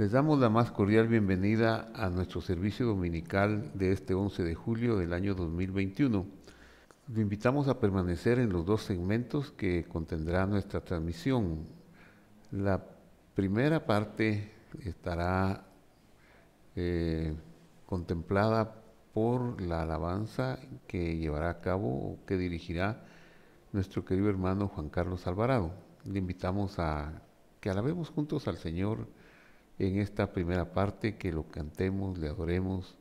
Les damos la más cordial bienvenida a nuestro servicio dominical de este 11 de julio del año 2021. Lo invitamos a permanecer en los dos segmentos que contendrá nuestra transmisión. La primera parte estará contemplada por la alabanza que llevará a cabo o que dirigirá nuestro querido hermano Juan Carlos Alvarado. Le invitamos a que alabemos juntos al Señor en esta primera parte, que lo cantemos, le adoremos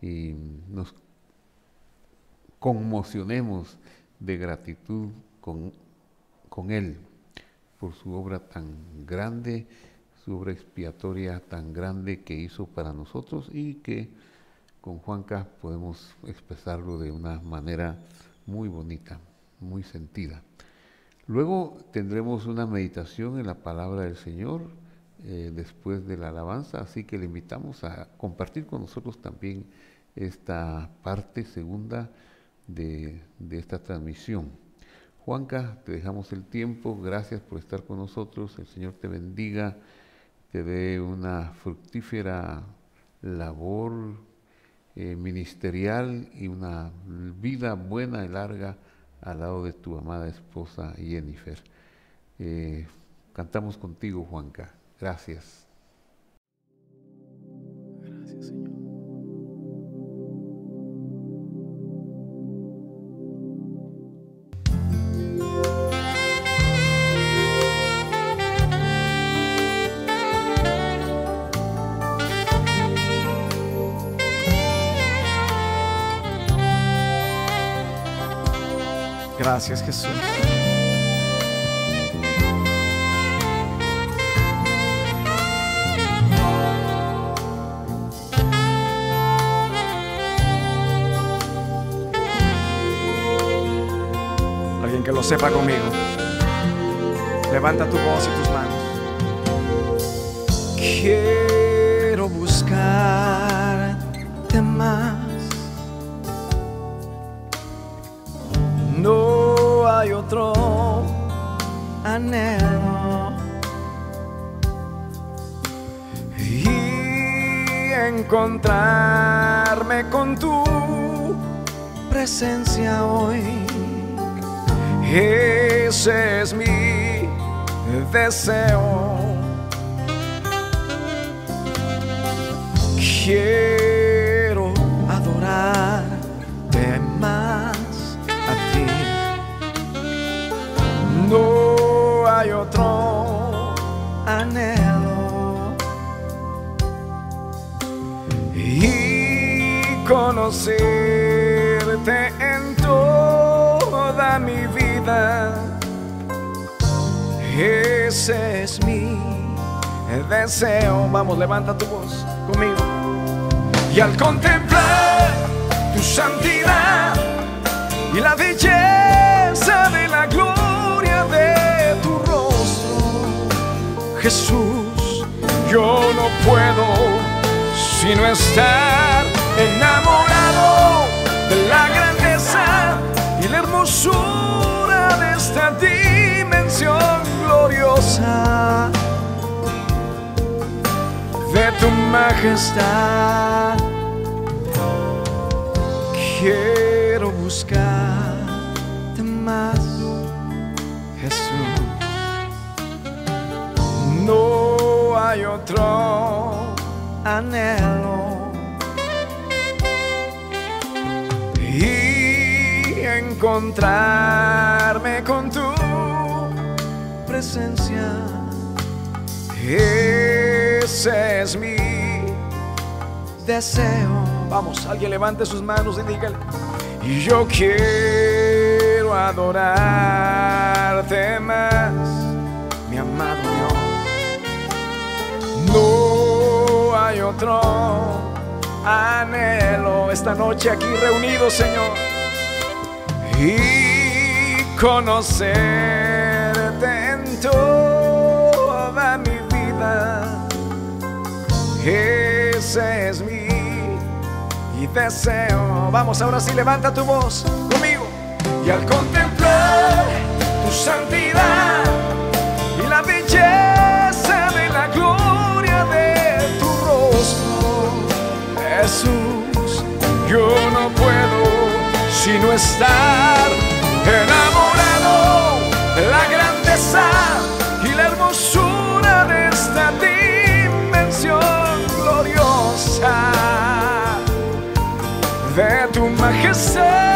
y nos conmocionemos de gratitud con Él por su obra tan grande, su obra expiatoria tan grande que hizo para nosotros y que con Juanca podemos expresarlo de una manera muy bonita, muy sentida. Luego tendremos una meditación en la palabra del Señor después de la alabanza, así que le invitamos a compartir con nosotros también esta parte segunda de esta transmisión. Juanca, te dejamos el tiempo, gracias por estar con nosotros, el Señor te bendiga, te dé una fructífera labor ministerial y una vida buena y larga al lado de tu amada esposa Jennifer. Cantamos contigo, Juanca. Gracias. Gracias, Señor. Gracias, Jesús. Alguien que lo sepa conmigo. Levanta tu voz y tus manos. Quiero buscarte más. No hay otro anhelo y encontrarme con tu presencia hoy. Ese es mi deseo. Quiero adorarte más a ti. No hay otro anhelo y conocerte en toda mi vida. Ese es mi deseo. Vamos, levanta tu voz conmigo. Y al contemplar tu santidad y la belleza de la gloria de tu rostro, Jesús, yo no puedo sino estar enamorado de la grandeza y la hermosura de esta dimensión gloriosa de tu majestad. Quiero buscarte más, Jesús. No hay otro anhelo y encontrarme con tu presencia. Ese es mi deseo. Vamos, alguien levante sus manos y dígale: y yo quiero adorarte más, mi amado Dios. No hay otro anhelo esta noche aquí reunidos, Señor, y conocerte en toda mi vida. Ese es mi deseo. Vamos, ahora sí, levanta tu voz conmigo. Y al contemplar tu santidad y la belleza de la gloria de Jesús. Yo no puedo sino estar enamorado de la grandeza y la hermosura de esta dimensión gloriosa, de tu majestad.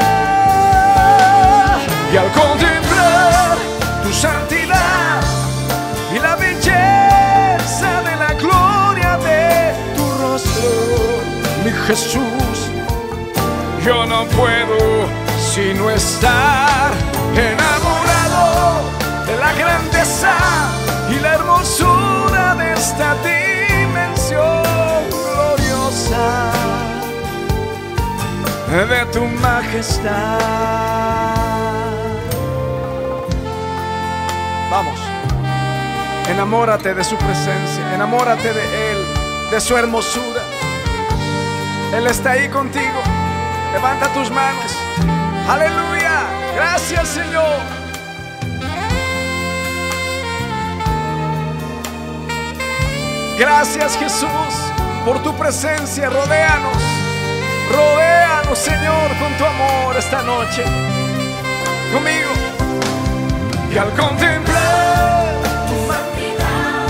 Y al contemplar tu santidad y la belleza de la gloria de tu rostro, mi Jesús, yo no puedo sino estar enamorado de la grandeza y la hermosura de esta dimensión gloriosa, de tu majestad. Vamos, enamórate de su presencia, enamórate de Él, de su hermosura. Él está ahí contigo. Levanta tus manos. Aleluya. Gracias, Señor. Gracias, Jesús, por tu presencia. Rodéanos. Rodéanos, Señor, con tu amor esta noche. Conmigo. Y al contemplar tu santidad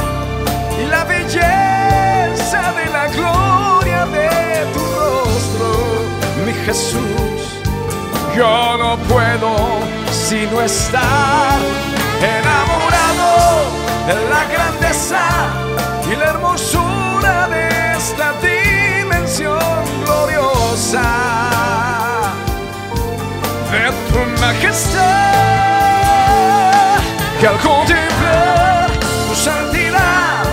y la belleza de la gloria de tu rostro, mi Jesús, yo no puedo sino estar enamorado de la grandeza y la hermosura de esta dimensión gloriosa, de tu majestad. Que al contemplar tu santidad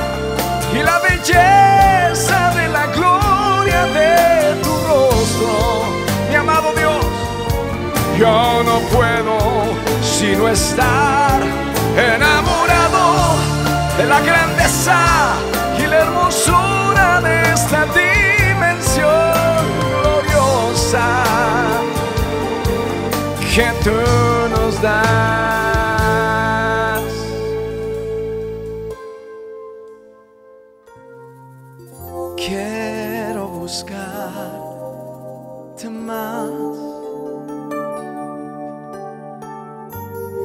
y la belleza de la gloria de tu rostro, mi amado Dios, yo no puedo sino estar enamorado de la grandeza y la hermosura de esta dimensión gloriosa que tú nos das. Quiero buscarte más.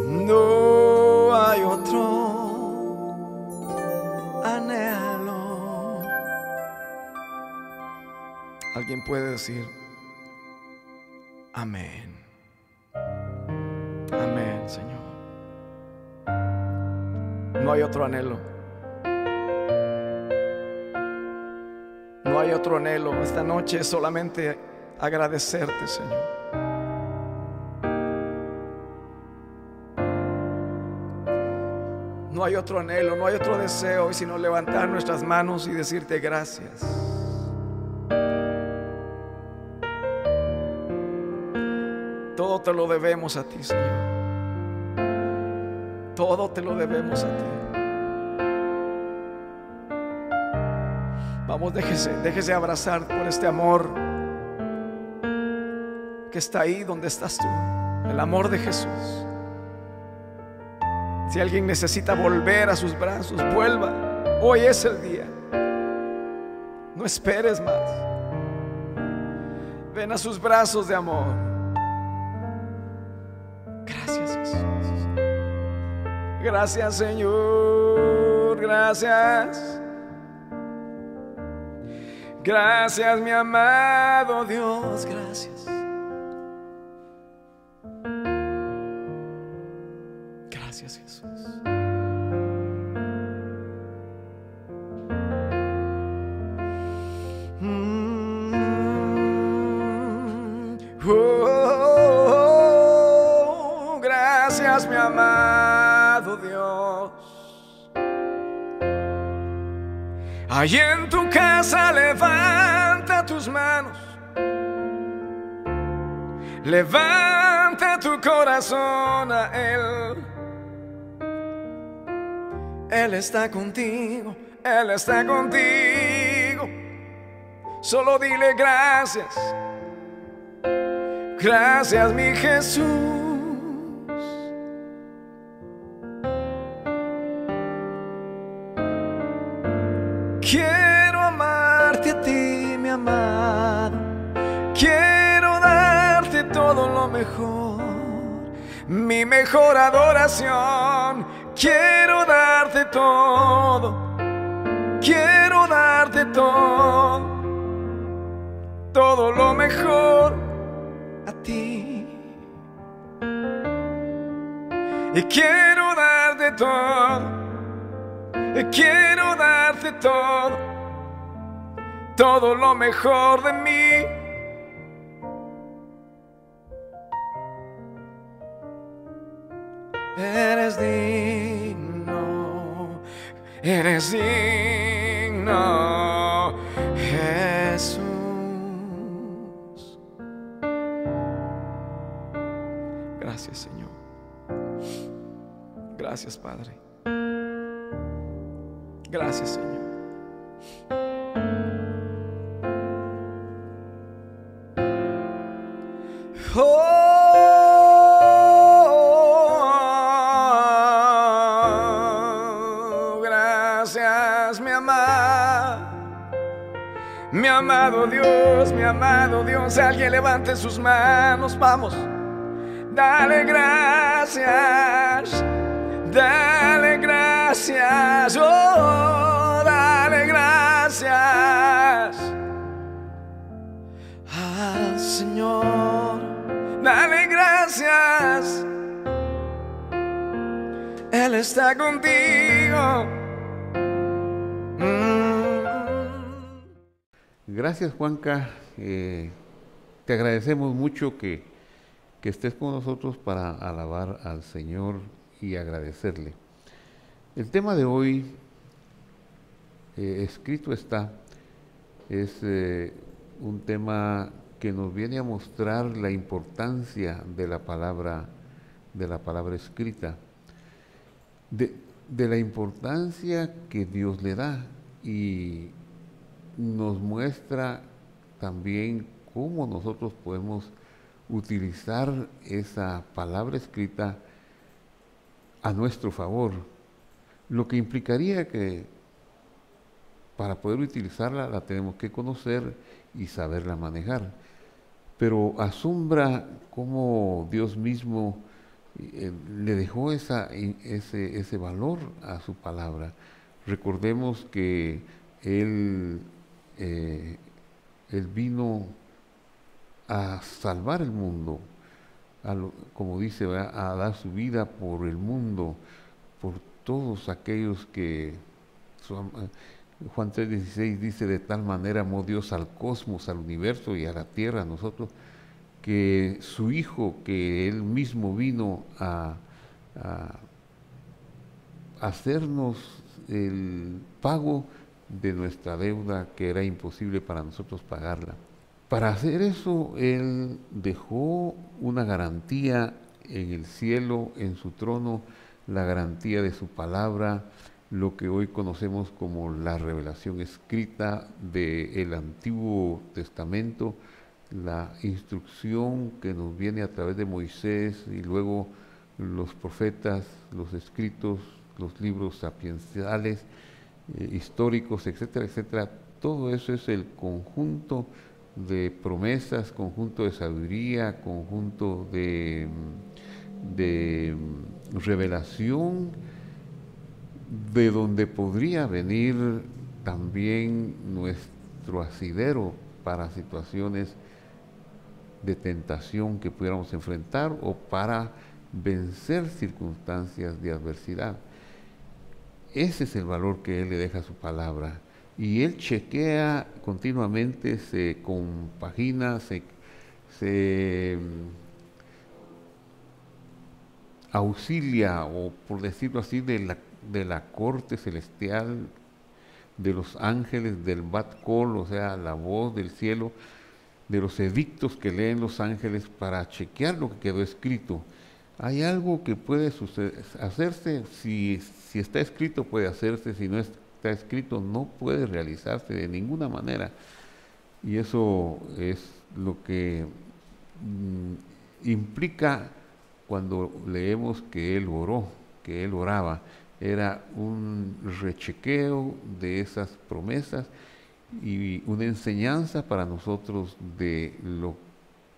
No hay otro anhelo. Alguien puede decir amén. Amén, Señor. No hay otro anhelo. No hay otro anhelo. Esta noche es solamente agradecerte, Señor. No hay otro anhelo, no hay otro deseo, sino levantar nuestras manos y decirte gracias. Todo te lo debemos a ti, Señor. Todo te lo debemos a ti. Vamos, déjese abrazar por este amor que está ahí donde estás tú. El amor de Jesús. Si alguien necesita volver a sus brazos, vuelva. Hoy es el día. No esperes más. Ven a sus brazos de amor. Gracias, Jesús. Gracias, Señor. Gracias. Gracias, mi amado Dios. Gracias. Gracias, Jesús. Gracias, mi amado Dios. Allí en tu casa levanta tus manos. Levanta tu corazón a Él. Él está contigo, Él está contigo. Solo dile gracias. Gracias, mi Jesús. Quiero amarte a ti, mi amado. lo mejor, mi mejor adoración. Quiero darte todo, quiero darte todo, todo lo mejor a ti. Y quiero darte todo, y quiero darte todo, todo lo mejor de mí. Eres digno, eres digno, Jesús. Gracias, Señor. Gracias, Padre. Gracias, Señor. Gracias, mi amado Dios, mi amado Dios. Alguien levante sus manos, vamos. Dale gracias, dale gracias, oh, dale gracias al Señor, dale gracias, Él está contigo. Gracias, Juanca. Te agradecemos mucho que estés con nosotros para alabar al Señor y agradecerle. El tema de hoy, escrito está, es un tema que nos viene a mostrar la importancia de la palabra escrita, de la importancia que Dios le da, y nos muestra también cómo nosotros podemos utilizar esa palabra escrita a nuestro favor, lo que implicaría que para poder utilizarla la tenemos que conocer y saberla manejar. Pero asombra cómo Dios mismo le dejó ese valor a su palabra. Recordemos que Él vino a salvar el mundo, como dice, a dar su vida por el mundo, por todos aquellos que... Juan 3:16 dice: de tal manera amó Dios al cosmos, al universo y a la tierra, a nosotros, que su Hijo, que Él mismo vino a hacernos el pago de nuestra deuda, que era imposible para nosotros pagarla. Para hacer eso, Él dejó una garantía en el cielo, en su trono, la garantía de su palabra, lo que hoy conocemos como la revelación escrita del Antiguo Testamento, la instrucción que nos viene a través de Moisés y luego los profetas, los escritos, los libros sapienciales, históricos, etcétera, etcétera. Todo eso es el conjunto de promesas, conjunto de sabiduría, conjunto de revelación, de donde podría venir también nuestro asidero para situaciones de tentación que pudiéramos enfrentar o para vencer circunstancias de adversidad. Ese es el valor que Él le deja a su palabra. Y Él chequea continuamente, se compagina, se auxilia, o por decirlo así, de la corte celestial, de los ángeles, del Bat Kol, o sea, la voz del cielo, de los edictos que leen los ángeles para chequear lo que quedó escrito. Hay algo que puede hacerse, si está escrito puede hacerse, si no está escrito no puede realizarse de ninguna manera. Y eso es lo que implica cuando leemos que Él oró, que Él oraba. Era un rechequeo de esas promesas y una enseñanza para nosotros de lo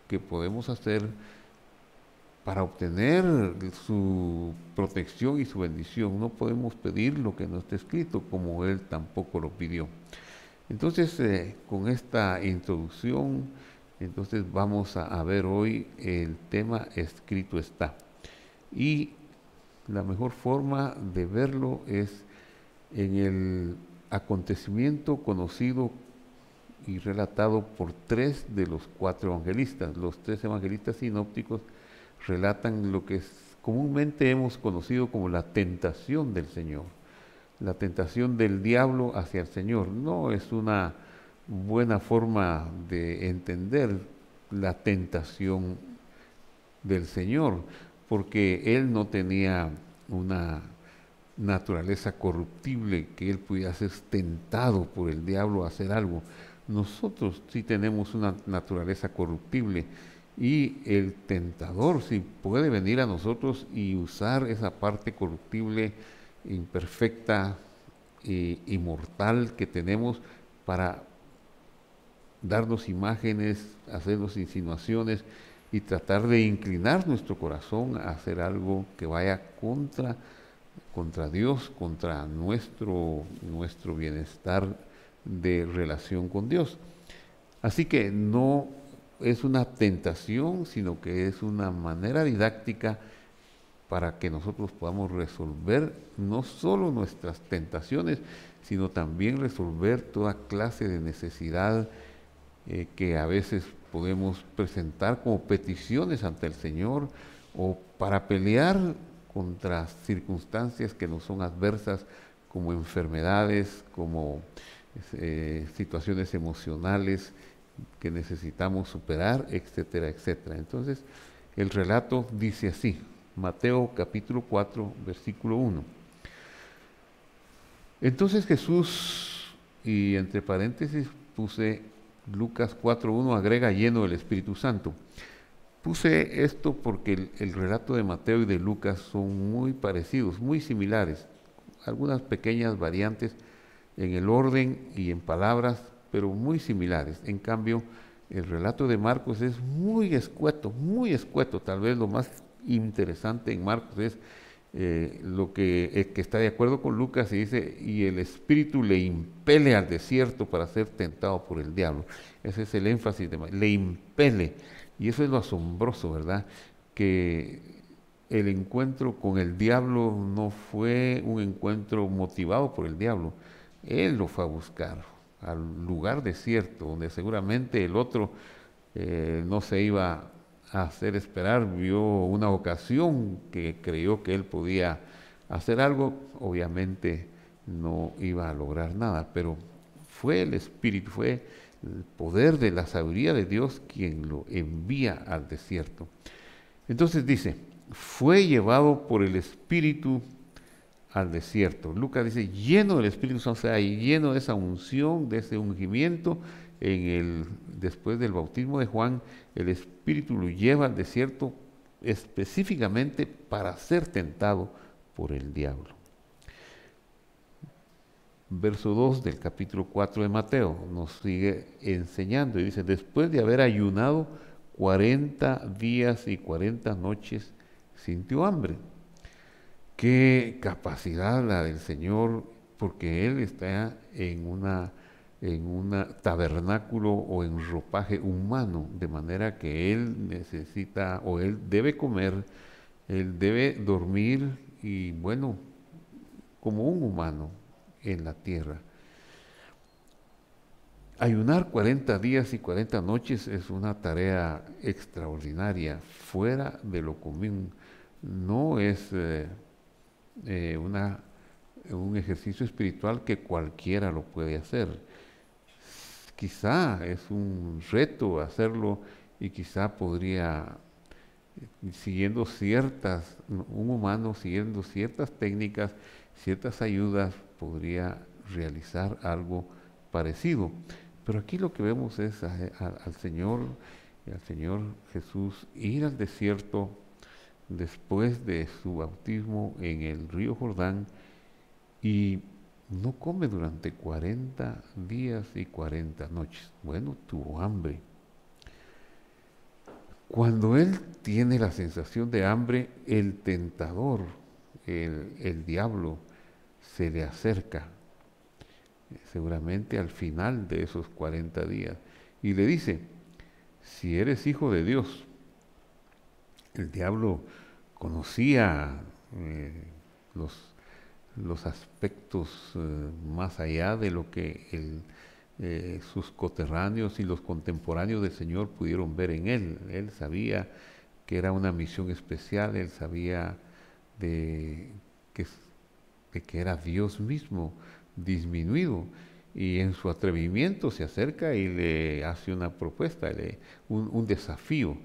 que podemos hacer para obtener su protección y su bendición. No podemos pedir lo que no está escrito, como Él tampoco lo pidió. Entonces, con esta introducción, entonces vamos a ver hoy el tema escrito está. Y la mejor forma de verlo es en el acontecimiento conocido y relatado por 3 de los 4 evangelistas. Los 3 evangelistas sinópticos relatan lo que comúnmente hemos conocido como la tentación del Señor, la tentación del diablo hacia el Señor. No es una buena forma de entender la tentación del Señor, porque Él no tenía una naturaleza corruptible que Él pudiera ser tentado por el diablo a hacer algo. Nosotros sí tenemos una naturaleza corruptible y el tentador sí puede venir a nosotros y usar esa parte corruptible, imperfecta y mortal que tenemos para darnos imágenes, hacernos insinuaciones y tratar de inclinar nuestro corazón a hacer algo que vaya contra Dios, contra nuestro bienestar de relación con Dios. Así que no es una tentación, sino que es una manera didáctica para que nosotros podamos resolver no solo nuestras tentaciones, sino también resolver toda clase de necesidad que a veces podemos presentar como peticiones ante el Señor, o para pelear contra circunstancias que nos son adversas, como enfermedades, como situaciones emocionales que necesitamos superar, etcétera, etcétera. Entonces, el relato dice así, Mateo capítulo 4, versículo 1. Entonces Jesús, y entre paréntesis puse Lucas 4.1, agrega lleno del Espíritu Santo. Puse esto porque el relato de Mateo y de Lucas son muy parecidos, muy similares, algunas pequeñas variantes en el orden y en palabras, pero muy similares. En cambio, el relato de Marcos es muy escueto, tal vez lo más interesante en Marcos es lo que está de acuerdo con Lucas y dice, y el Espíritu le impele al desierto para ser tentado por el diablo. Ese es el énfasis de le impele. Y eso es lo asombroso, ¿verdad? Que el encuentro con el diablo no fue un encuentro motivado por el diablo. Él lo fue a buscar al lugar desierto, donde seguramente el otro no se iba a hacer esperar. Vio una ocasión que creyó que él podía hacer algo, obviamente no iba a lograr nada, pero fue el Espíritu, fue el poder de la sabiduría de Dios quien lo envía al desierto. Entonces dice, fue llevado por el Espíritu al desierto. Lucas dice, lleno del Espíritu Santo, o sea, lleno de esa unción, de ese ungimiento, después del bautismo de Juan, el Espíritu lo lleva al desierto específicamente para ser tentado por el diablo. Verso 2 del capítulo 4 de Mateo nos sigue enseñando y dice, después de haber ayunado 40 días y 40 noches, sintió hambre. Qué capacidad la del Señor, porque Él está en un tabernáculo o en ropaje humano, de manera que Él necesita o Él debe comer, Él debe dormir y bueno, como un humano en la tierra. Ayunar 40 días y 40 noches es una tarea extraordinaria, fuera de lo común. No es un ejercicio espiritual que cualquiera lo puede hacer. Quizá es un reto hacerlo y quizá podría, un humano siguiendo ciertas técnicas, ciertas ayudas, podría realizar algo parecido. Pero aquí lo que vemos es al Señor Jesús ir al desierto después de su bautismo en el río Jordán y no come durante 40 días y 40 noches. Bueno, tuvo hambre. Cuando Él tiene la sensación de hambre, el tentador, el diablo, se le acerca, seguramente al final de esos 40 días, y le dice, si eres hijo de Dios. El diablo conocía los aspectos más allá de lo que sus coterráneos y los contemporáneos del Señor pudieron ver en él. Él sabía que era una misión especial, él sabía de que, de que era Dios mismo disminuido, y en su atrevimiento se acerca y le hace una propuesta, un desafío.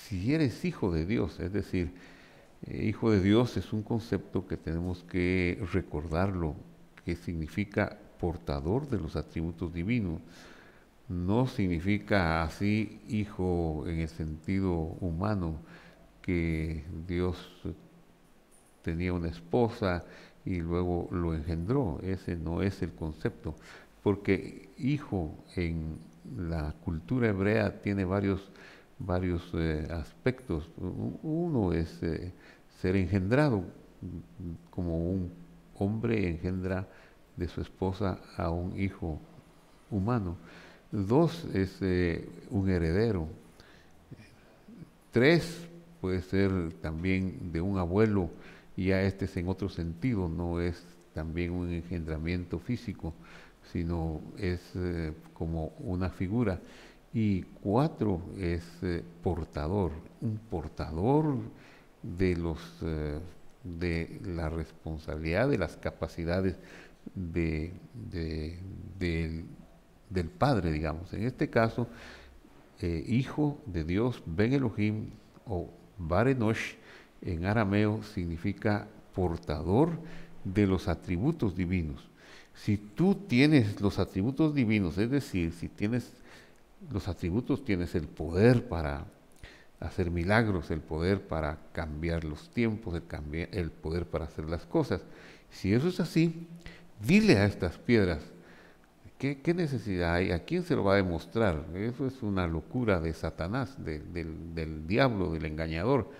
Si eres hijo de Dios, es decir, hijo de Dios es un concepto que tenemos que recordarlo, que significa portador de los atributos divinos. No significa así hijo en el sentido humano, que Dios tenía una esposa y luego lo engendró. Ese no es el concepto, porque hijo en la cultura hebrea tiene varios aspectos. Uno es ser engendrado, como un hombre engendra de su esposa a un hijo humano. Dos es un heredero. Tres puede ser también de un abuelo, y ya este es en otro sentido, no es también un engendramiento físico, sino es como una figura. Y cuatro es portador, un portador de de la responsabilidad, de las capacidades de, del Padre, digamos. En este caso, hijo de Dios, Ben Elohim o Bar Enosh en arameo significa portador de los atributos divinos. Si tú tienes los atributos divinos, es decir, si tienes los atributos, tienes el poder para hacer milagros, el poder para cambiar los tiempos, el poder para hacer las cosas. Si eso es así, dile a estas piedras, ¿qué necesidad hay? ¿A quién se lo va a demostrar? Eso es una locura de Satanás, del diablo, del engañador.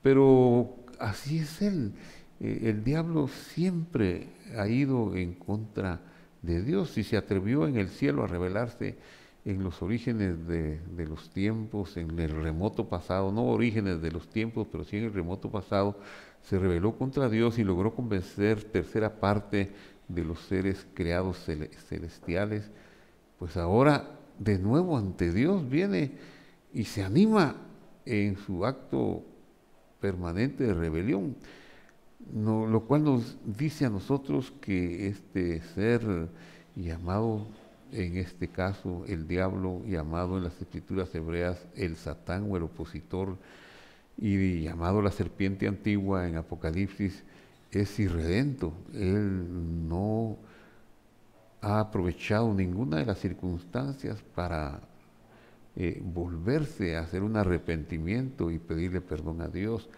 Pero así es él. El diablo siempre ha ido en contra de Dios y se atrevió en el cielo a revelarse en los orígenes de los tiempos, en el remoto pasado, no orígenes de los tiempos, pero sí en el remoto pasado, se rebeló contra Dios y logró convencer tercera parte de los seres creados celestiales. Pues ahora de nuevo ante Dios viene y se anima en su acto permanente de rebelión, lo cual nos dice a nosotros que este ser llamado, en este caso el diablo, llamado en las escrituras hebreas el Satán o el opositor, y llamado la serpiente antigua en Apocalipsis, es irredento. Él no ha aprovechado ninguna de las circunstancias para volverse a hacer un arrepentimiento y pedirle perdón a Dios.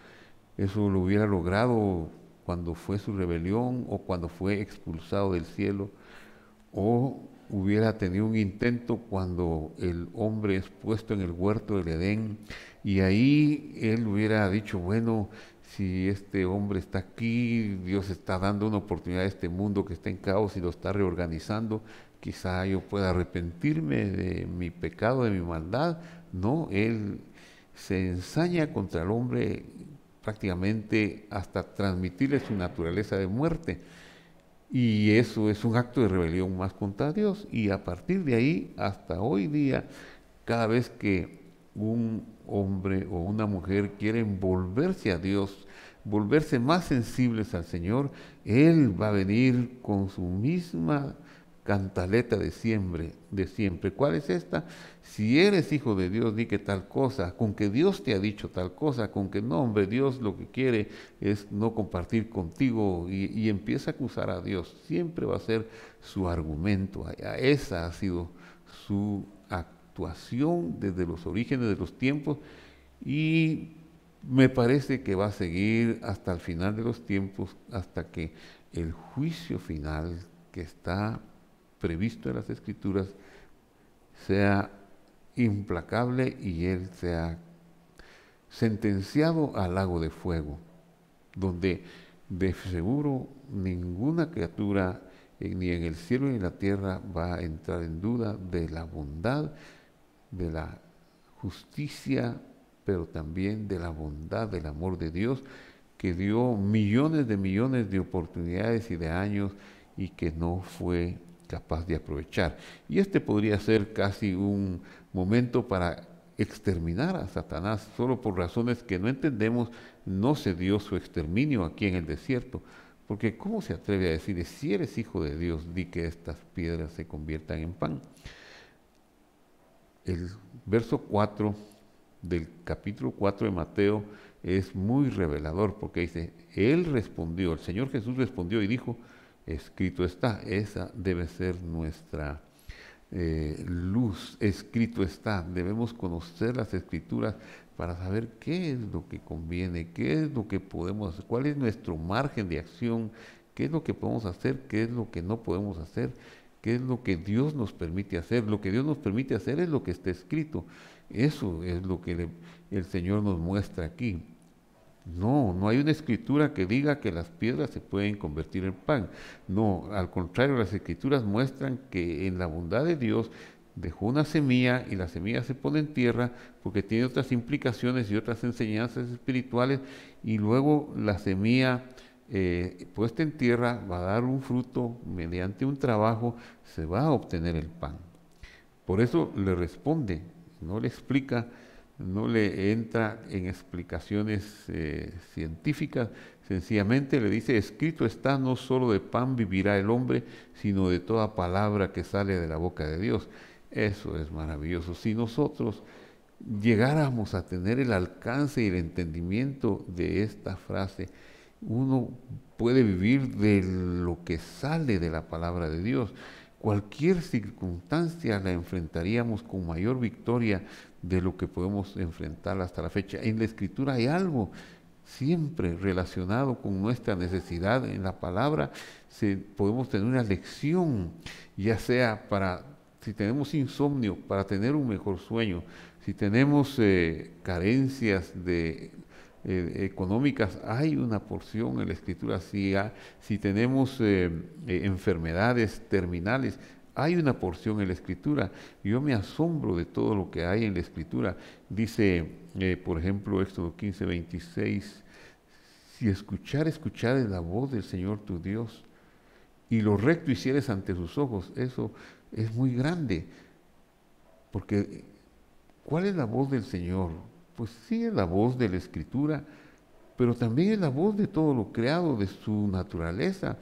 Eso lo hubiera logrado cuando fue su rebelión o cuando fue expulsado del cielo, o hubiera tenido un intento cuando el hombre es puesto en el huerto del Edén, y ahí él hubiera dicho, bueno, si este hombre está aquí, Dios está dando una oportunidad a este mundo que está en caos y lo está reorganizando, quizá yo pueda arrepentirme de mi pecado, de mi maldad. No, él se ensaña contra el hombre prácticamente hasta transmitirle su naturaleza de muerte. Y eso es un acto de rebelión más contra Dios. Y a partir de ahí, hasta hoy día, cada vez que un hombre o una mujer quieren volverse a Dios, volverse más sensibles al Señor, Él va a venir con su misma cantaleta de siempre. ¿Cuál es esta? Si eres hijo de Dios, di que tal cosa, con que Dios te ha dicho tal cosa, con que no, hombre, Dios lo que quiere es no compartir contigo, y empieza a acusar a Dios. Siempre va a ser su argumento. Esa ha sido su actuación desde los orígenes de los tiempos, y me parece que va a seguir hasta el final de los tiempos, hasta que el juicio final que está previsto en las Escrituras sea implacable y Él sea sentenciado al lago de fuego, donde de seguro ninguna criatura, ni en el cielo ni en la tierra, va a entrar en duda de la bondad, de la justicia, pero también de la bondad, del amor de Dios, que dio millones de oportunidades y de años y que no fue capaz de aprovechar. Y este podría ser casi un momento para exterminar a Satanás, solo por razones que no entendemos. No se dio su exterminio aquí en el desierto, porque ¿cómo se atreve a decir, si eres hijo de Dios, di que estas piedras se conviertan en pan? El verso 4 del capítulo 4 de Mateo es muy revelador, porque dice, Él respondió, el Señor Jesús respondió y dijo, escrito está. Esa debe ser nuestra luz, escrito está. Debemos conocer las Escrituras para saber qué es lo que conviene, qué es lo que podemos hacer, cuál es nuestro margen de acción, qué es lo que podemos hacer, qué es lo que no podemos hacer, qué es lo que Dios nos permite hacer. Lo que Dios nos permite hacer es lo que está escrito. Eso es lo que el Señor nos muestra aquí. No hay una escritura que diga que las piedras se pueden convertir en pan. No, al contrario, las escrituras muestran que en la bondad de Dios dejó una semilla y la semilla se pone en tierra porque tiene otras implicaciones y otras enseñanzas espirituales, y luego la semilla puesta en tierra va a dar un fruto, mediante un trabajo se va a obtener el pan. Por eso le responde, no le explica, no le entra en explicaciones científicas, sencillamente le dice, escrito está, no solo de pan vivirá el hombre, sino de toda palabra que sale de la boca de Dios. Eso es maravilloso. Si nosotros llegáramos a tener el alcance y el entendimiento de esta frase, uno puede vivir de lo que sale de la palabra de Dios. Cualquier circunstancia la enfrentaríamos con mayor victoria de lo que podemos enfrentar hasta la fecha. En la Escritura hay algo siempre relacionado con nuestra necesidad. En la palabra podemos tener una lección, ya sea si tenemos insomnio, para tener un mejor sueño, si tenemos carencias económicas, hay una porción en la Escritura. Si tenemos enfermedades terminales, hay una porción en la Escritura. Yo me asombro de todo lo que hay en la Escritura. Dice, por ejemplo, Éxodo 15, 26, si escuchares la voz del Señor tu Dios, y lo recto hicieres ante sus ojos. Eso es muy grande, porque ¿cuál es la voz del Señor? Pues sí, es la voz de la Escritura, pero también es la voz de todo lo creado, de su naturaleza.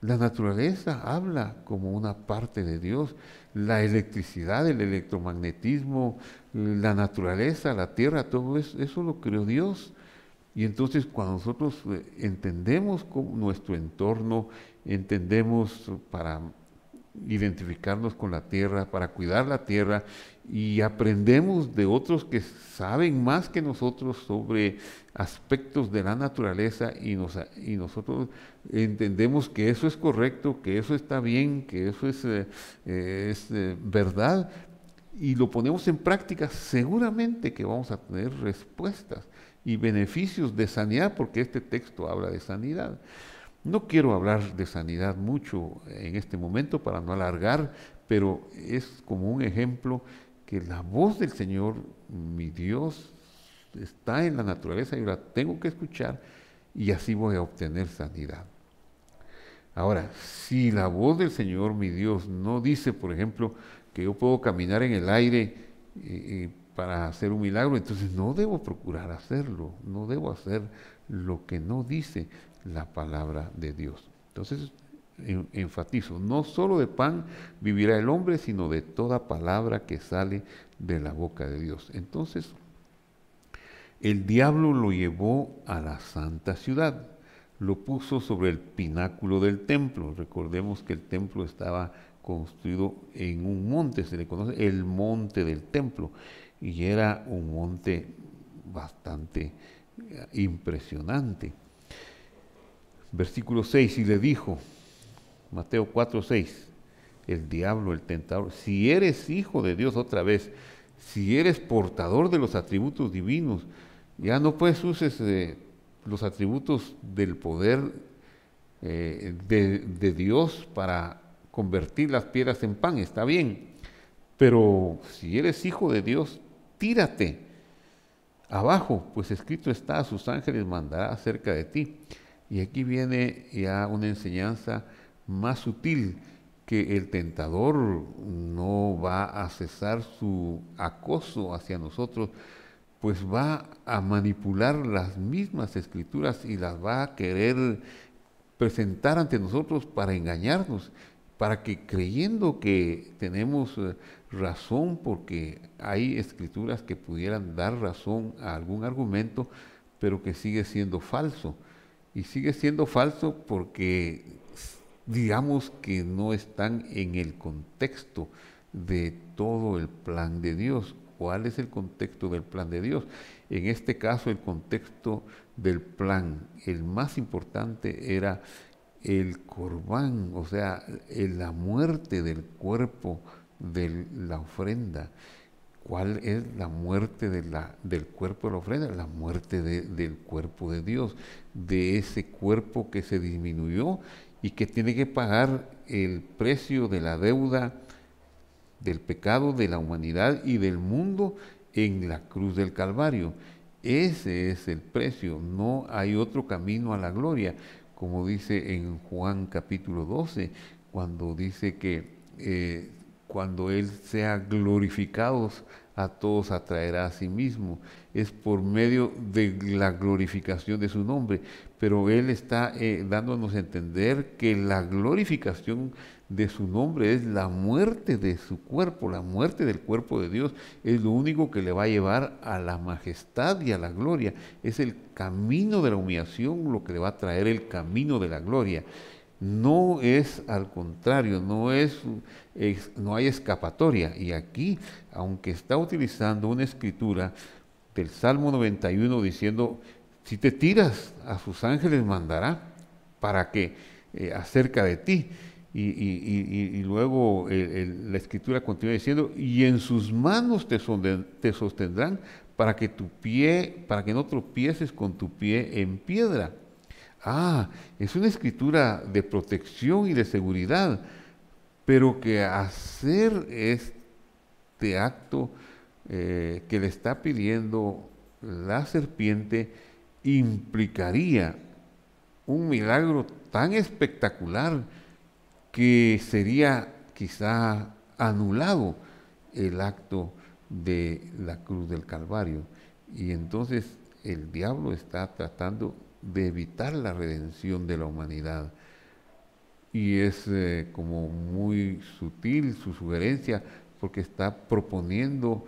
La naturaleza habla como una parte de Dios. La electricidad, el electromagnetismo, la naturaleza, la tierra, todo eso lo creó Dios. Y entonces cuando nosotros entendemos nuestro entorno, entendemos para identificarnos con la tierra, para cuidar la tierra, y aprendemos de otros que saben más que nosotros sobre aspectos de la naturaleza, y nosotros entendemos que eso es correcto, que eso está bien, que eso es verdad, y lo ponemos en práctica, seguramente que vamos a tener respuestas y beneficios de sanidad, porque este texto habla de sanidad. No quiero hablar de sanidad mucho en este momento para no alargar, pero es como un ejemplo que la voz del Señor, mi Dios, está en la naturaleza, yo la tengo que escuchar y así voy a obtener sanidad. Ahora, si la voz del Señor, mi Dios, no dice, por ejemplo, que yo puedo caminar en el aire para hacer un milagro, entonces no debo procurar hacerlo, no debo hacer lo que no dice la palabra de Dios. Entonces, enfatizo, no solo de pan vivirá el hombre, sino de toda palabra que sale de la boca de Dios. Entonces, el diablo lo llevó a la santa ciudad, lo puso sobre el pináculo del templo. Recordemos que el templo estaba construido en un monte, se le conoce el monte del templo, y era un monte bastante impresionante. Versículo 6, y le dijo, Mateo 4, 6, el diablo, el tentador, si eres hijo de Dios, otra vez, si eres portador de los atributos divinos, Ya no pues uses los atributos del poder de Dios para convertir las piedras en pan, está bien, pero si eres hijo de Dios, tírate abajo, pues escrito está, a sus ángeles mandará cerca de ti. Y aquí viene ya una enseñanza más sutil, que el tentador no va a cesar su acoso hacia nosotros, pues va a manipular las mismas escrituras y las va a querer presentar ante nosotros para engañarnos, para que creyendo que tenemos razón, porque hay escrituras que pudieran dar razón a algún argumento, pero que sigue siendo falso. Y sigue siendo falso porque digamos que no están en el contexto de todo el plan de Dios. ¿Cuál es el contexto del plan de Dios? En este caso, el contexto del plan, el más importante era el corbán, o sea, la muerte del cuerpo de la ofrenda. ¿Cuál es la muerte del cuerpo de la ofrenda? La muerte del cuerpo de Dios, de ese cuerpo que se disminuyó y que tiene que pagar el precio de la deuda del pecado de la humanidad y del mundo en la cruz del Calvario. Ese es el precio, no hay otro camino a la gloria, como dice en Juan capítulo 12, cuando dice que cuando Él sea glorificado, a todos atraerá a sí mismo. Es por medio de la glorificación de su nombre, pero Él está dándonos a entender que la glorificación de su nombre es la muerte de su cuerpo, la muerte del cuerpo de Dios, es lo único que le va a llevar a la majestad y a la gloria. Es el camino de la humillación lo que le va a traer el camino de la gloria. No es al contrario, no hay escapatoria. Y aquí, aunque está utilizando una escritura del Salmo 91 diciendo, si te tiras, a sus ángeles mandará para que acerca de ti. Y luego la escritura continúa diciendo, y en sus manos te sostendrán para que no tropieces con tu pie en piedra. Es una escritura de protección y de seguridad, pero que hacer este acto que le está pidiendo la serpiente implicaría un milagro tan espectacular que sería quizá anulado el acto de la cruz del Calvario. Y entonces el diablo está tratando de evitar la redención de la humanidad. Y es como muy sutil su sugerencia, porque está proponiendo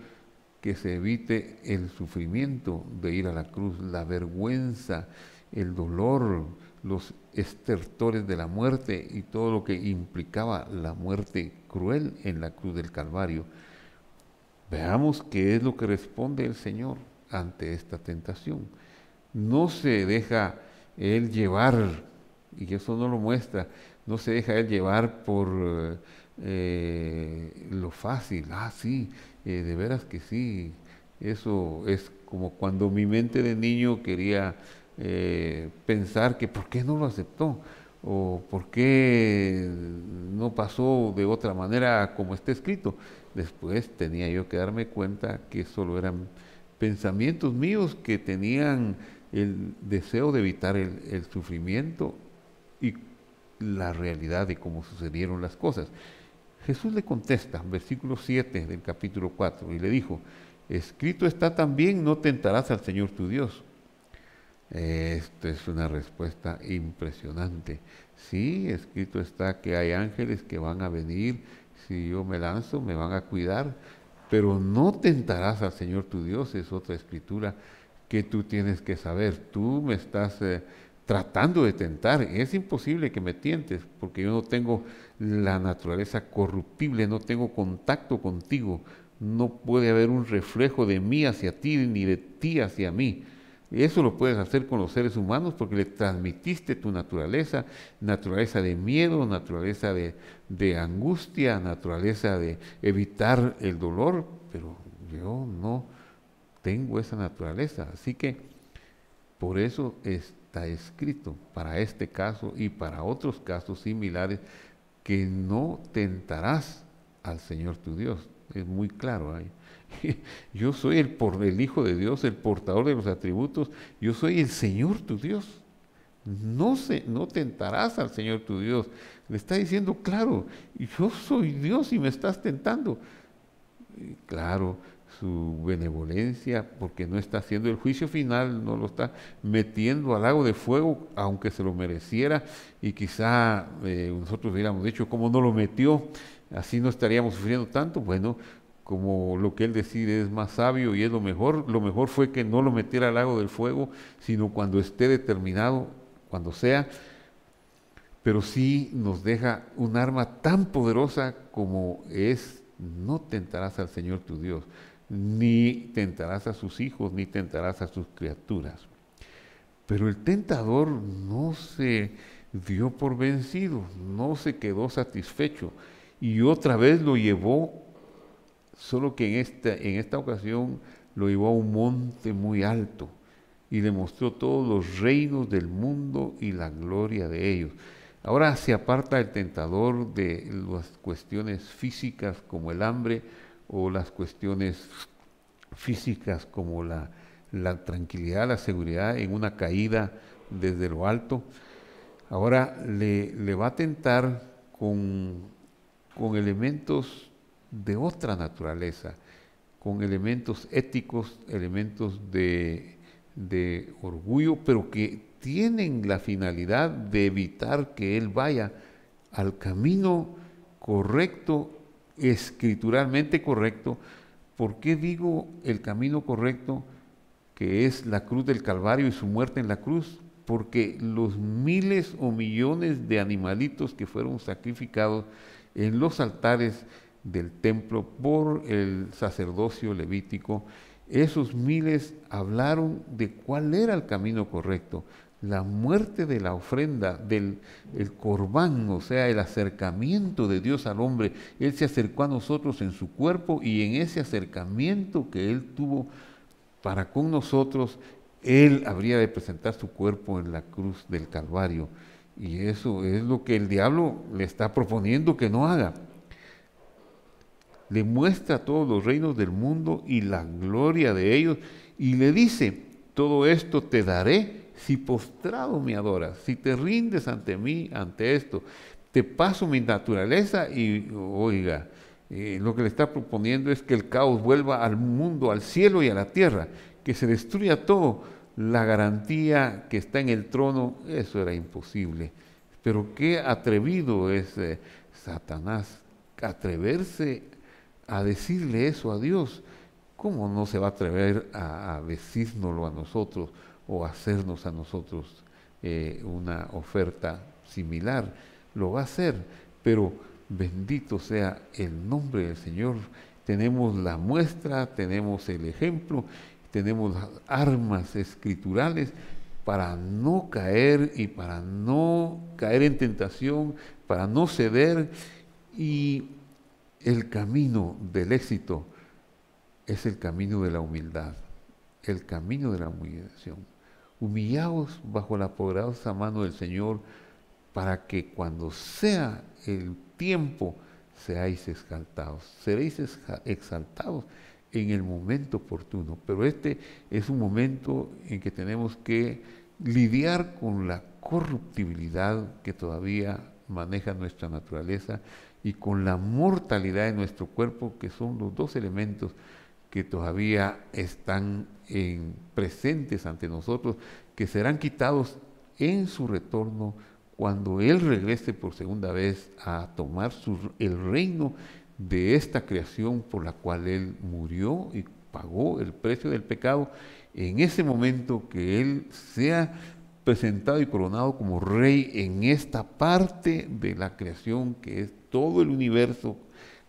que se evite el sufrimiento de ir a la cruz, la vergüenza, el dolor, los estertores de la muerte y todo lo que implicaba la muerte cruel en la cruz del Calvario. Veamos qué es lo que responde el Señor ante esta tentación. No se deja Él llevar, y eso no lo muestra, no se deja Él llevar por lo fácil. Sí, de veras que sí. Eso es como cuando mi mente de niño quería pensar que ¿por qué no lo aceptó? O ¿por qué no pasó de otra manera como está escrito? Después tenía yo que darme cuenta que solo eran pensamientos míos que tenían el deseo de evitar el sufrimiento y la realidad de cómo sucedieron las cosas. Jesús le contesta, versículo 7 del capítulo 4, y le dijo, escrito está también, no tentarás al Señor tu Dios. Esto es una respuesta impresionante. Sí, escrito está que hay ángeles que van a venir, si yo me lanzo, me van a cuidar, pero no tentarás al Señor tu Dios, es otra escritura que tú tienes que saber. Tú me estás tratando de tentar, es imposible que me tientes, porque yo no tengo la naturaleza corruptible, no tengo contacto contigo, no puede haber un reflejo de mí hacia ti, ni de ti hacia mí. Eso lo puedes hacer con los seres humanos porque le transmitiste tu naturaleza, naturaleza de miedo, naturaleza de angustia, naturaleza de evitar el dolor, pero yo no tengo esa naturaleza. Así que por eso está escrito para este caso y para otros casos similares que no tentarás al Señor tu Dios. Es muy claro ahí. Yo soy el Hijo de Dios, el portador de los atributos. Yo soy el Señor tu Dios. No tentarás al Señor tu Dios. Le está diciendo, claro, yo soy Dios y me estás tentando. Y claro, su benevolencia, porque no está haciendo el juicio final, no lo está metiendo al lago de fuego, aunque se lo mereciera, y quizá nosotros hubiéramos dicho, ¿cómo no lo metió? Así no estaríamos sufriendo tanto. Bueno, como lo que él decide es más sabio y es lo mejor fue que no lo metiera al lago del fuego, sino cuando esté determinado, cuando sea, pero sí nos deja un arma tan poderosa como es: no tentarás al Señor tu Dios, ni tentarás a sus hijos, ni tentarás a sus criaturas. Pero el tentador no se dio por vencido, no se quedó satisfecho y otra vez lo llevó, solo que en esta ocasión lo llevó a un monte muy alto y le mostró todos los reinos del mundo y la gloria de ellos. Ahora se aparta el tentador de las cuestiones físicas como el hambre o las cuestiones físicas como la tranquilidad, la seguridad en una caída desde lo alto. Ahora le va a tentar con elementos de otra naturaleza, con elementos éticos, elementos de orgullo, pero que tienen la finalidad de evitar que él vaya al camino correcto, escrituralmente correcto. ¿Por qué digo el camino correcto? Que es la cruz del Calvario y su muerte en la cruz. Porque los miles o millones de animalitos que fueron sacrificados en los altares del templo por el sacerdocio levítico, esos miles hablaron de cuál era el camino correcto. La muerte de la ofrenda, el corbán, o sea, el acercamiento de Dios al hombre. Él se acercó a nosotros en su cuerpo y en ese acercamiento que Él tuvo para con nosotros, Él habría de presentar su cuerpo en la cruz del Calvario. Y eso es lo que el diablo le está proponiendo que no haga. Le muestra todos los reinos del mundo y la gloria de ellos y le dice: todo esto te daré si postrado me adoras, si te rindes ante mí, ante esto. Te paso mi naturaleza y, oiga, lo que le está proponiendo es que el caos vuelva al mundo, al cielo y a la tierra, que se destruya todo. La garantía que está en el trono, eso era imposible. Pero qué atrevido es Satanás, atreverse a decirle eso a Dios. ¿Cómo no se va a atrever a decírnoslo a nosotros o hacernos a nosotros una oferta similar? Lo va a hacer, pero bendito sea el nombre del Señor. Tenemos la muestra, tenemos el ejemplo, tenemos las armas escriturales para no caer y para no caer en tentación, para no ceder. Y el camino del éxito es el camino de la humildad, el camino de la humillación. Humillaos bajo la poderosa mano del Señor para que cuando sea el tiempo seáis exaltados. Seréis exaltados en el momento oportuno, pero este es un momento en que tenemos que lidiar con la corruptibilidad que todavía maneja nuestra naturaleza y con la mortalidad de nuestro cuerpo, que son los dos elementos que todavía están presentes ante nosotros, que serán quitados en su retorno cuando Él regrese por segunda vez a tomar el reino de esta creación por la cual Él murió y pagó el precio del pecado. En ese momento que Él sea presentado y coronado como rey en esta parte de la creación que es todo el universo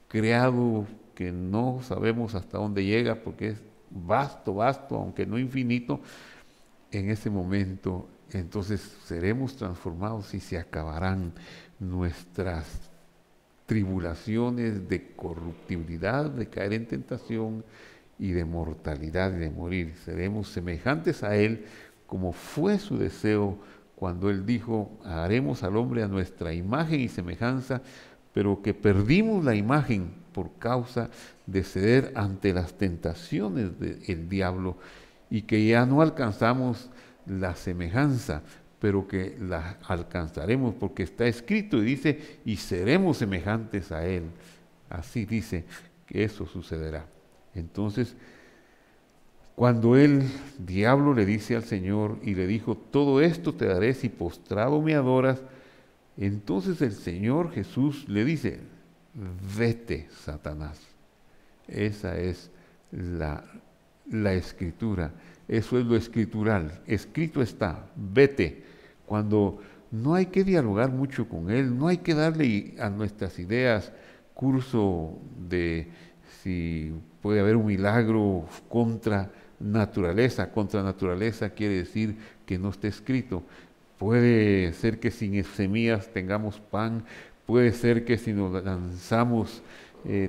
creado, que no sabemos hasta dónde llega porque es vasto, aunque no infinito. En ese momento entonces seremos transformados y se acabarán nuestras tribulaciones de corruptibilidad, de caer en tentación y de mortalidad y de morir. Seremos semejantes a Él como fue su deseo cuando Él dijo, haremos al hombre a nuestra imagen y semejanza, pero que perdimos la imagen por causa de ceder ante las tentaciones del diablo y que ya no alcanzamos la semejanza, pero que la alcanzaremos porque está escrito y dice, y seremos semejantes a Él. Así dice que eso sucederá. Entonces, cuando el diablo le dice al Señor y le dijo, todo esto te daré si postrado me adoras, entonces el Señor Jesús le dice, vete, Satanás. Esa es la escritura, eso es lo escritural, escrito está, vete. Cuando no hay que dialogar mucho con Él, no hay que darle a nuestras ideas curso de si puede haber un milagro contra naturaleza quiere decir que no está escrito. Puede ser que sin semillas tengamos pan, puede ser que si nos lanzamos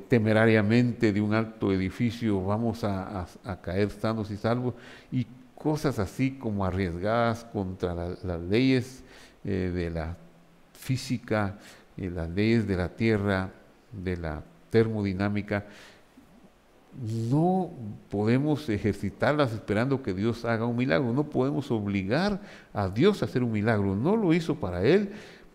temerariamente de un alto edificio vamos a caer sanos y salvos, y cosas así como arriesgadas contra las leyes de la física, las leyes de la tierra, de la termodinámica. No podemos ejercitarlas esperando que Dios haga un milagro, no podemos obligar a Dios a hacer un milagro. No lo hizo para Él,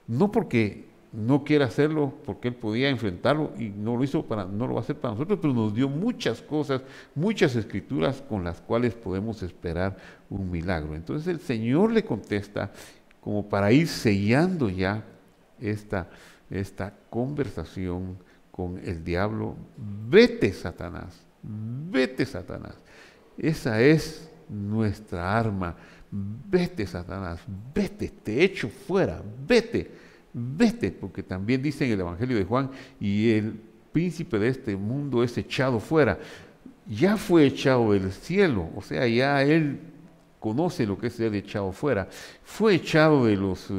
no porque no quiera hacerlo, porque Él podía enfrentarlo y no lo va a hacer para nosotros, pero nos dio muchas cosas, muchas escrituras con las cuales podemos esperar un milagro. Entonces el Señor le contesta como para ir sellando ya esta conversación con el diablo, vete, Satanás. Vete, Satanás. Esa es nuestra arma. Vete, Satanás. Vete, te echo fuera. Vete, vete, porque también dice en el Evangelio de Juan, y el príncipe de este mundo es echado fuera. Ya fue echado del cielo, o sea, ya él conoce lo que es ser echado fuera. Fue echado de los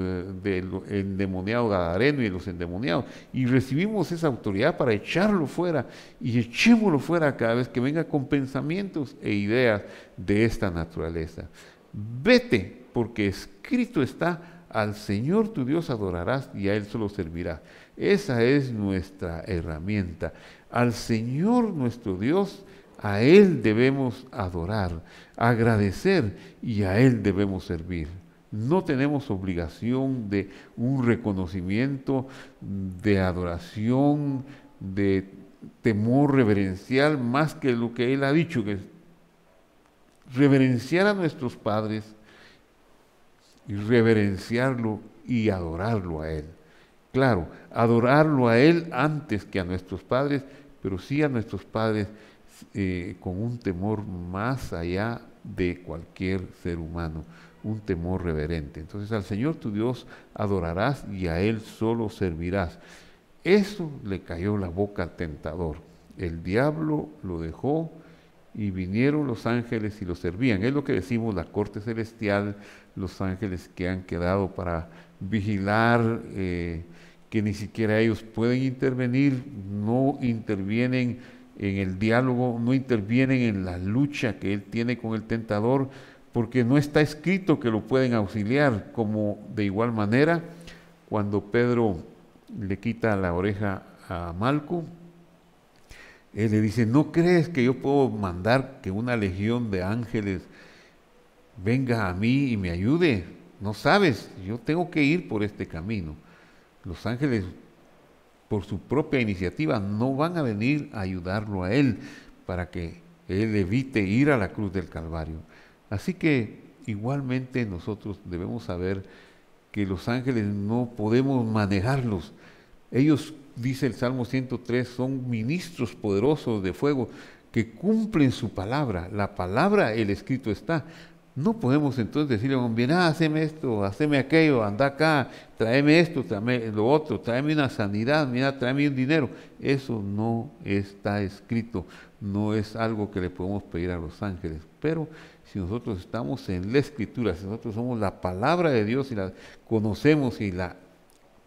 endemoniados gadareno y de los endemoniados, y recibimos esa autoridad para echarlo fuera, y echémoslo fuera cada vez que venga con pensamientos e ideas de esta naturaleza. Vete, porque escrito está, al Señor tu Dios adorarás y a Él solo servirás. Esa es nuestra herramienta. Al Señor nuestro Dios, a Él debemos adorar, agradecer, y a Él debemos servir. No tenemos obligación de un reconocimiento, de adoración, de temor reverencial, más que lo que Él ha dicho, que es reverenciar a nuestros padres, y reverenciarlo y adorarlo a Él. Claro, adorarlo a Él antes que a nuestros padres, pero sí a nuestros padres con un temor más allá de cualquier ser humano, un temor reverente. Entonces al Señor tu Dios adorarás y a Él solo servirás. Eso le cayó la boca al tentador. El diablo lo dejó y vinieron los ángeles y lo servían. Es lo que decimos la corte celestial, los ángeles que han quedado para vigilar, que ni siquiera ellos pueden intervenir, no intervienen en el diálogo, no intervienen en la lucha que él tiene con el tentador, porque no está escrito que lo pueden auxiliar. Como de igual manera, cuando Pedro le quita la oreja a Malco, él le dice, ¿no crees que yo puedo mandar que una legión de ángeles venga a mí y me ayude? No sabes, yo tengo que ir por este camino. Los ángeles, por su propia iniciativa, no van a venir a ayudarlo a él para que él evite ir a la cruz del Calvario. Así que igualmente nosotros debemos saber que los ángeles no podemos manejarlos. Ellos, dice el Salmo 103, son ministros poderosos de fuego que cumplen su palabra. La palabra, el escrito está. No podemos entonces decirle, mira, haceme esto, haceme aquello, anda acá, tráeme esto, tráeme lo otro, tráeme una sanidad, mira, tráeme un dinero. Eso no está escrito, no es algo que le podemos pedir a los ángeles. Pero si nosotros estamos en la Escritura, si nosotros somos la palabra de Dios y la conocemos y la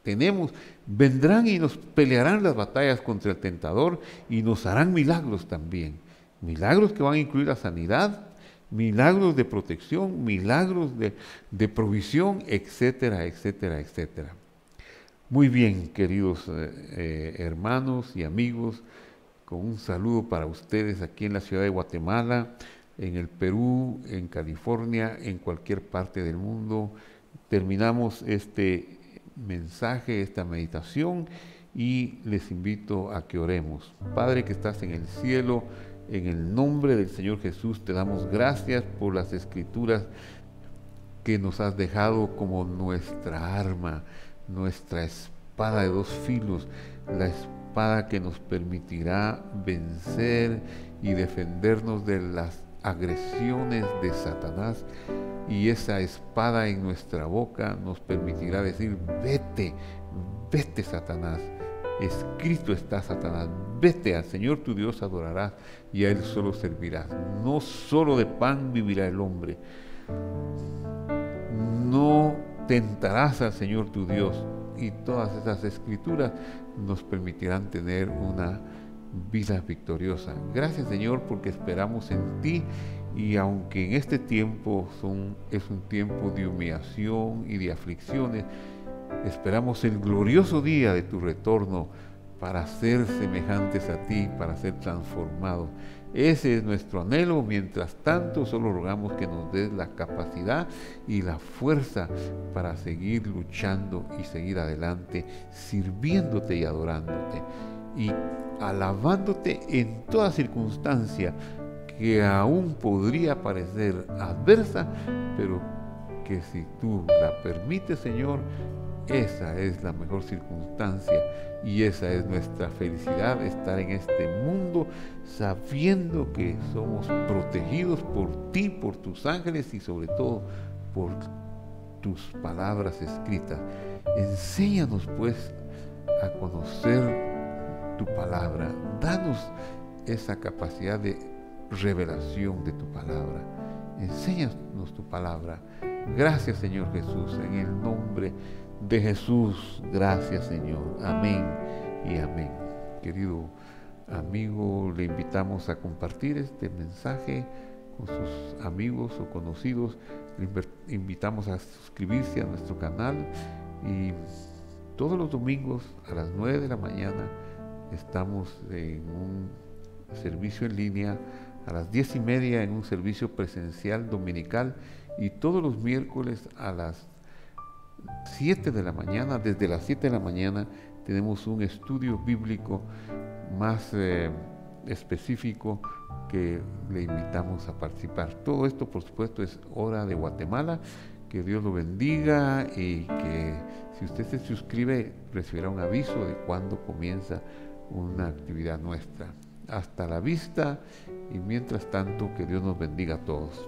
tenemos, vendrán y nos pelearán las batallas contra el tentador y nos harán milagros también. Milagros que van a incluir la sanidad, milagros de protección, milagros de provisión, etcétera, etcétera, etcétera. Muy bien, queridos hermanos y amigos, con un saludo para ustedes aquí en la ciudad de Guatemala, en el Perú, en California, en cualquier parte del mundo. Terminamos este mensaje, esta meditación, y les invito a que oremos. Padre que estás en el cielo, en el nombre del Señor Jesús, te damos gracias por las escrituras que nos has dejado como nuestra arma, nuestra espada de dos filos, la espada que nos permitirá vencer y defendernos de las agresiones de Satanás, y esa espada en nuestra boca nos permitirá decir: vete, vete Satanás, escrito está Satanás, vete, al Señor tu Dios adorarás y a Él solo servirás. No solo de pan vivirá el hombre. No tentarás al Señor tu Dios, y todas esas escrituras nos permitirán tener una vida victoriosa. Gracias, Señor, porque esperamos en ti, y aunque en este tiempo es un tiempo de humillación y de aflicciones, esperamos el glorioso día de tu retorno para ser semejantes a ti, para ser transformados. Ese es nuestro anhelo. Mientras tanto, solo rogamos que nos des la capacidad y la fuerza para seguir luchando y seguir adelante, sirviéndote y adorándote, y alabándote en toda circunstancia que aún podría parecer adversa, pero que si tú la permites, Señor, esa es la mejor circunstancia, y esa es nuestra felicidad, estar en este mundo sabiendo que somos protegidos por ti, por tus ángeles y sobre todo por tus palabras escritas. Enséñanos pues a conocer tu palabra, danos esa capacidad de revelación de tu palabra, enséñanos tu palabra. Gracias, Señor Jesús, en el nombre de Jesús. Gracias, Señor. Amén y amén. Querido amigo, le invitamos a compartir este mensaje con sus amigos o conocidos. Le invitamos a suscribirse a nuestro canal, y todos los domingos a las 9 de la mañana estamos en un servicio en línea, a las 10:30 en un servicio presencial dominical, y todos los miércoles a las 7 de la mañana, desde las 7 de la mañana, tenemos un estudio bíblico más específico que le invitamos a participar. Todo esto, por supuesto, es Hora de Guatemala. Que Dios lo bendiga, y que si usted se suscribe recibirá un aviso de cuando comienza una actividad nuestra. Hasta la vista, y mientras tanto, que Dios nos bendiga a todos.